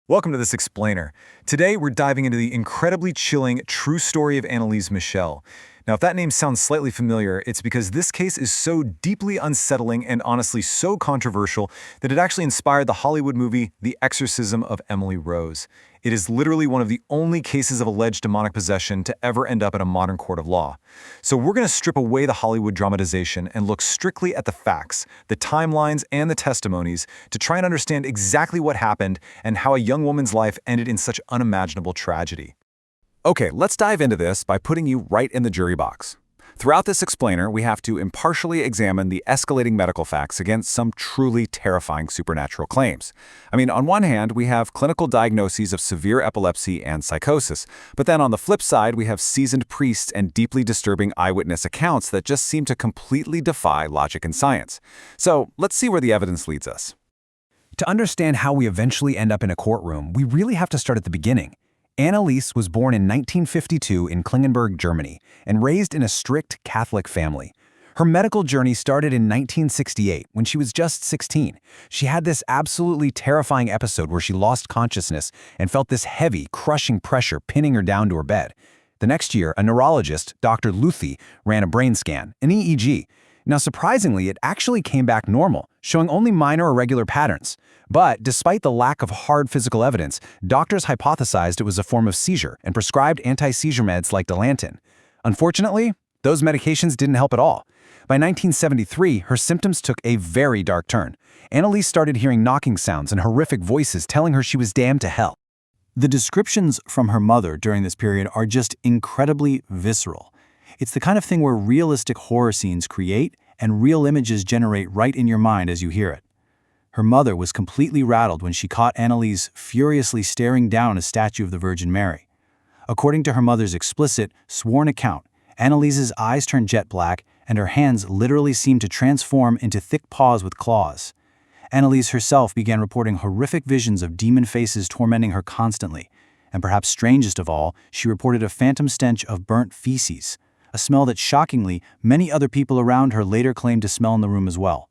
Welcome to this explainer. Today we're diving into the incredibly chilling true story of Anneliese Michel. Now, if that name sounds slightly familiar, it's because this case is so deeply unsettling and honestly so controversial that it actually inspired the Hollywood movie The Exorcism of Emily Rose. It is literally one of the only cases of alleged demonic possession to ever end up in a modern court of law. So we're going to strip away the Hollywood dramatization and look strictly at the facts, the timelines, and the testimonies to try and understand exactly what happened and how a young woman's life ended in such unimaginable tragedy. Okay, let's dive into this by putting you right in the jury box. Throughout this explainer, we have to impartially examine the escalating medical facts against some truly terrifying supernatural claims. On one hand, we have clinical diagnoses of severe epilepsy and psychosis, but then on the flip side, we have seasoned priests and deeply disturbing eyewitness accounts that just seem to completely defy logic and science. So let's see where the evidence leads us. To understand how we eventually end up in a courtroom, we really have to start at the beginning. Anneliese was born in 1952 in Klingenberg, Germany, and raised in a strict Catholic family. Her medical journey started in 1968 when she was just 16. She had this absolutely terrifying episode where she lost consciousness and felt this heavy, crushing pressure pinning her down to her bed. The next year, a neurologist, Dr. Luthi, ran a brain scan, an EEG. Now, surprisingly, it actually came back normal, showing only minor irregular patterns. But despite the lack of hard physical evidence, doctors hypothesized it was a form of seizure and prescribed anti-seizure meds like Dilantin. Unfortunately, those medications didn't help at all. By 1973, her symptoms took a very dark turn. Anneliese started hearing knocking sounds and horrific voices telling her she was damned to hell. The descriptions from her mother during this period are just incredibly visceral. It's the kind of thing where realistic horror scenes create and real images generate right in your mind as you hear it. Her mother was completely rattled when she caught Anneliese furiously staring down a statue of the Virgin Mary. According to her mother's explicit, sworn account, Anneliese's eyes turned jet black and her hands literally seemed to transform into thick paws with claws. Anneliese herself began reporting horrific visions of demon faces tormenting her constantly, and perhaps strangest of all, she reported a phantom stench of burnt feces, a smell that shockingly, many other people around her later claimed to smell in the room as well.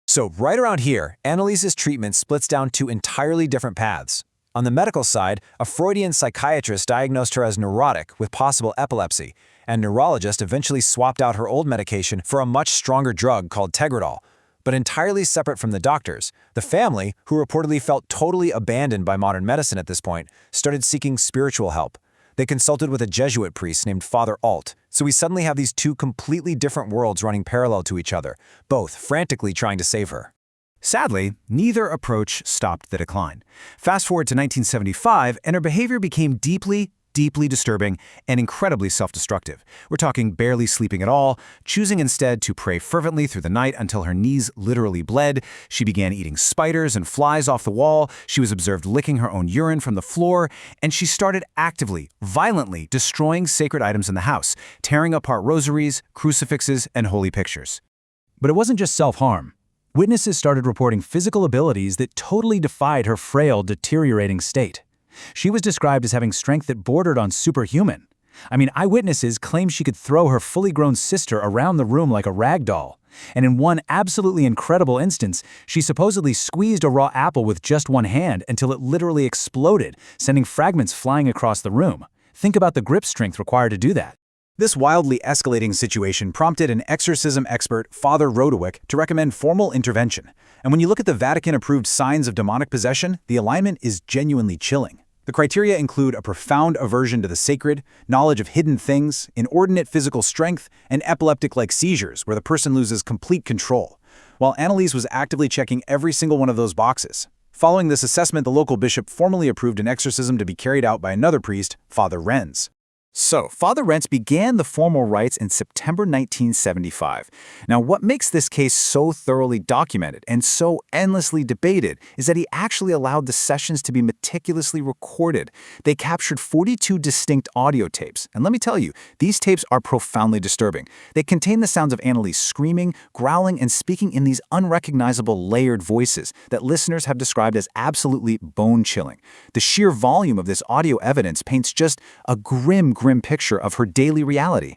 So right around here, Anneliese's treatment splits down two entirely different paths. On the medical side, a Freudian psychiatrist diagnosed her as neurotic with possible epilepsy, and a neurologist eventually swapped out her old medication for a much stronger drug called Tegretol. But entirely separate from the doctors, the family, who reportedly felt totally abandoned by modern medicine at this point, started seeking spiritual help. They consulted with a Jesuit priest named Father Alt, so we suddenly have these two completely different worlds running parallel to each other, both frantically trying to save her. Sadly, neither approach stopped the decline. Fast forward to 1975, and her behavior became deeply disturbing and incredibly self-destructive. We're talking barely sleeping at all, choosing instead to pray fervently through the night until her knees literally bled. She began eating spiders and flies off the wall. She was observed licking her own urine from the floor, and she started actively, violently destroying sacred items in the house, tearing apart rosaries, crucifixes, and holy pictures. But it wasn't just self-harm. Witnesses started reporting physical abilities that totally defied her frail, deteriorating state. She was described as having strength that bordered on superhuman. Eyewitnesses claimed she could throw her fully grown sister around the room like a rag doll. And in one absolutely incredible instance, she supposedly squeezed a raw apple with just one hand until it literally exploded, sending fragments flying across the room. Think about the grip strength required to do that. This wildly escalating situation prompted an exorcism expert, Father Rodewyk, to recommend formal intervention. And when you look at the Vatican-approved signs of demonic possession, the alignment is genuinely chilling. The criteria include a profound aversion to the sacred, knowledge of hidden things, inordinate physical strength, and epileptic-like seizures where the person loses complete control. While Anneliese was actively checking every single one of those boxes. Following this assessment, the local bishop formally approved an exorcism to be carried out by another priest, Father Renz. So, Father Renz began the formal rites in September 1975. Now, what makes this case so thoroughly documented and so endlessly debated is that he actually allowed the sessions to be meticulously recorded. They captured 42 distinct audio tapes, and let me tell you, these tapes are profoundly disturbing. They contain the sounds of Anneliese screaming, growling, and speaking in these unrecognizable layered voices that listeners have described as absolutely bone-chilling. The sheer volume of this audio evidence paints just a grim picture of her daily reality.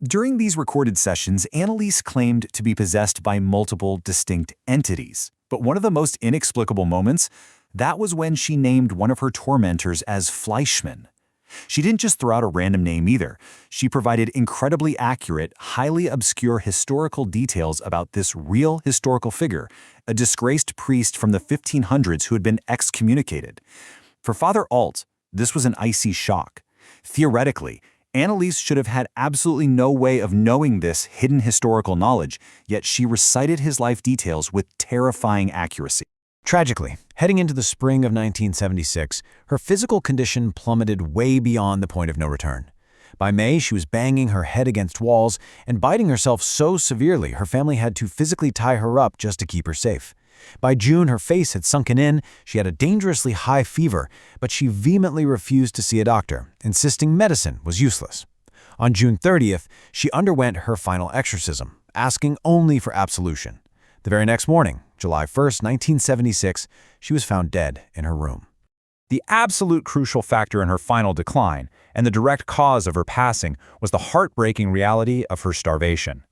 During these recorded sessions, Anneliese claimed to be possessed by multiple distinct entities. But one of the most inexplicable moments, That was when she named one of her tormentors as Fleischmann. She didn't just throw out a random name either. She provided incredibly accurate, highly obscure historical details about this real historical figure, a disgraced priest from the 1500s who had been excommunicated. For Father Alt, this was an icy shock. Theoretically, Anneliese should have had absolutely no way of knowing this hidden historical knowledge, yet she recited his life details with terrifying accuracy. Tragically, heading into the spring of 1976, her physical condition plummeted way beyond the point of no return. By May, she was banging her head against walls and biting herself so severely her family had to physically tie her up just to keep her safe. By June, her face had sunken in, she had a dangerously high fever, but she vehemently refused to see a doctor, insisting medicine was useless. On June 30th, she underwent her final exorcism, asking only for absolution. The very next morning, July 1st, 1976, she was found dead in her room. The absolute crucial factor in her final decline, and the direct cause of her passing, was the heartbreaking reality of her starvation.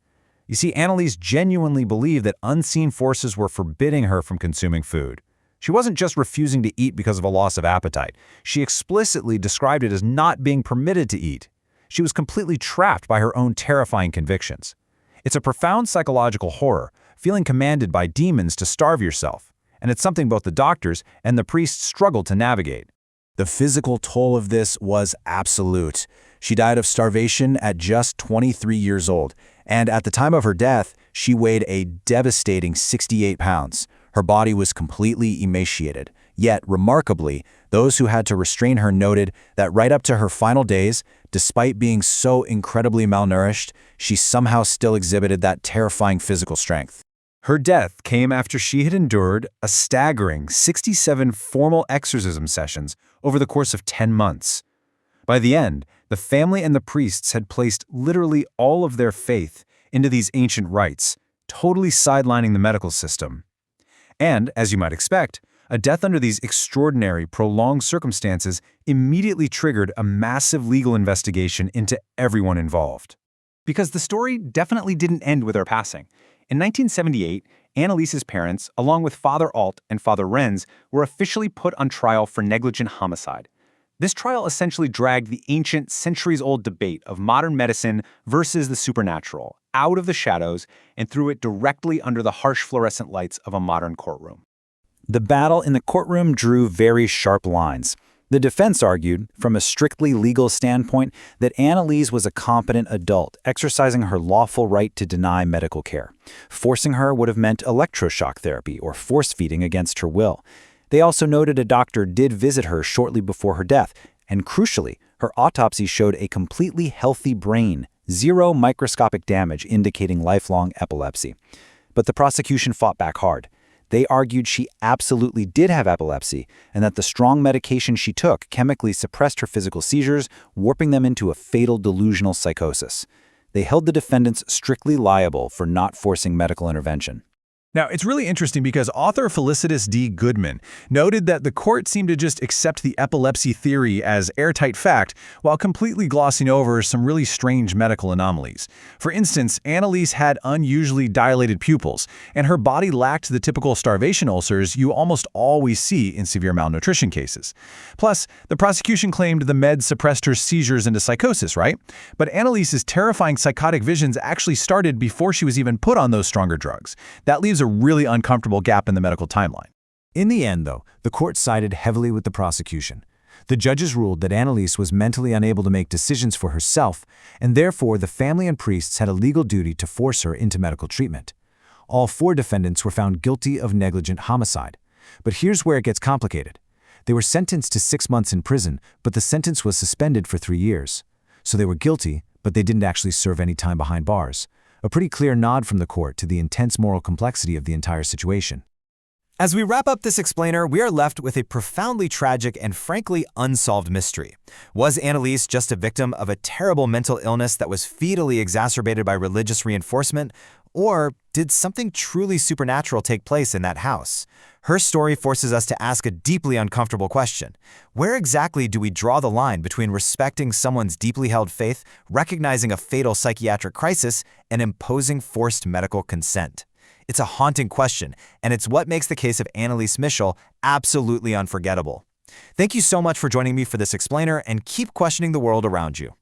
You see, Anneliese genuinely believed that unseen forces were forbidding her from consuming food. She wasn't just refusing to eat because of a loss of appetite. She explicitly described it as not being permitted to eat. She was completely trapped by her own terrifying convictions. It's a profound psychological horror, feeling commanded by demons to starve yourself, and it's something both the doctors and the priests struggled to navigate. The physical toll of this was absolute. She died of starvation at just 23 years old, and at the time of her death, she weighed a devastating 68 pounds. Her body was completely emaciated. Yet, remarkably, those who had to restrain her noted that right up to her final days, despite being so incredibly malnourished, she somehow still exhibited that terrifying physical strength. Her death came after she had endured a staggering 67 formal exorcism sessions over the course of 10 months. By the end, the family and the priests had placed literally all of their faith into these ancient rites, totally sidelining the medical system. And, as you might expect, a death under these extraordinary, prolonged circumstances immediately triggered a massive legal investigation into everyone involved. Because the story definitely didn't end with her passing. In 1978, Anneliese's parents, along with Father Alt and Father Renz, were officially put on trial for negligent homicide. This trial essentially dragged the ancient, centuries-old debate of modern medicine versus the supernatural out of the shadows and threw it directly under the harsh fluorescent lights of a modern courtroom. The battle in the courtroom drew very sharp lines. The defense argued, from a strictly legal standpoint, that Anneliese was a competent adult, exercising her lawful right to deny medical care. Forcing her would have meant electroshock therapy or force-feeding against her will. They also noted a doctor did visit her shortly before her death, and crucially, her autopsy showed a completely healthy brain, zero microscopic damage indicating lifelong epilepsy. But the prosecution fought back hard. They argued she absolutely did have epilepsy and that the strong medication she took chemically suppressed her physical seizures, warping them into a fatal delusional psychosis. They held the defendants strictly liable for not forcing medical intervention. Now, it's really interesting because author Felicitas D. Goodman noted that the court seemed to just accept the epilepsy theory as airtight fact while completely glossing over some really strange medical anomalies. For instance, Anneliese had unusually dilated pupils, and her body lacked the typical starvation ulcers you almost always see in severe malnutrition cases. Plus, the prosecution claimed the meds suppressed her seizures into psychosis, right? But Anneliese's terrifying psychotic visions actually started before she was even put on those stronger drugs. That leaves a really uncomfortable gap in the medical timeline. In the end, though, the court sided heavily with the prosecution. The judges ruled that Anneliese was mentally unable to make decisions for herself, and therefore the family and priests had a legal duty to force her into medical treatment. All 4 defendants were found guilty of negligent homicide. But here's where it gets complicated. They were sentenced to 6 months in prison, but the sentence was suspended for 3 years. So they were guilty, but they didn't actually serve any time behind bars. A pretty clear nod from the court to the intense moral complexity of the entire situation. As we wrap up this explainer, we are left with a profoundly tragic and frankly unsolved mystery. Was Anneliese just a victim of a terrible mental illness that was fatally exacerbated by religious reinforcement? Or did something truly supernatural take place in that house? Her story forces us to ask a deeply uncomfortable question. Where exactly do we draw the line between respecting someone's deeply held faith, recognizing a fatal psychiatric crisis, and imposing forced medical consent? It's a haunting question, and it's what makes the case of Anneliese Michel absolutely unforgettable. Thank you so much for joining me for this explainer, and keep questioning the world around you.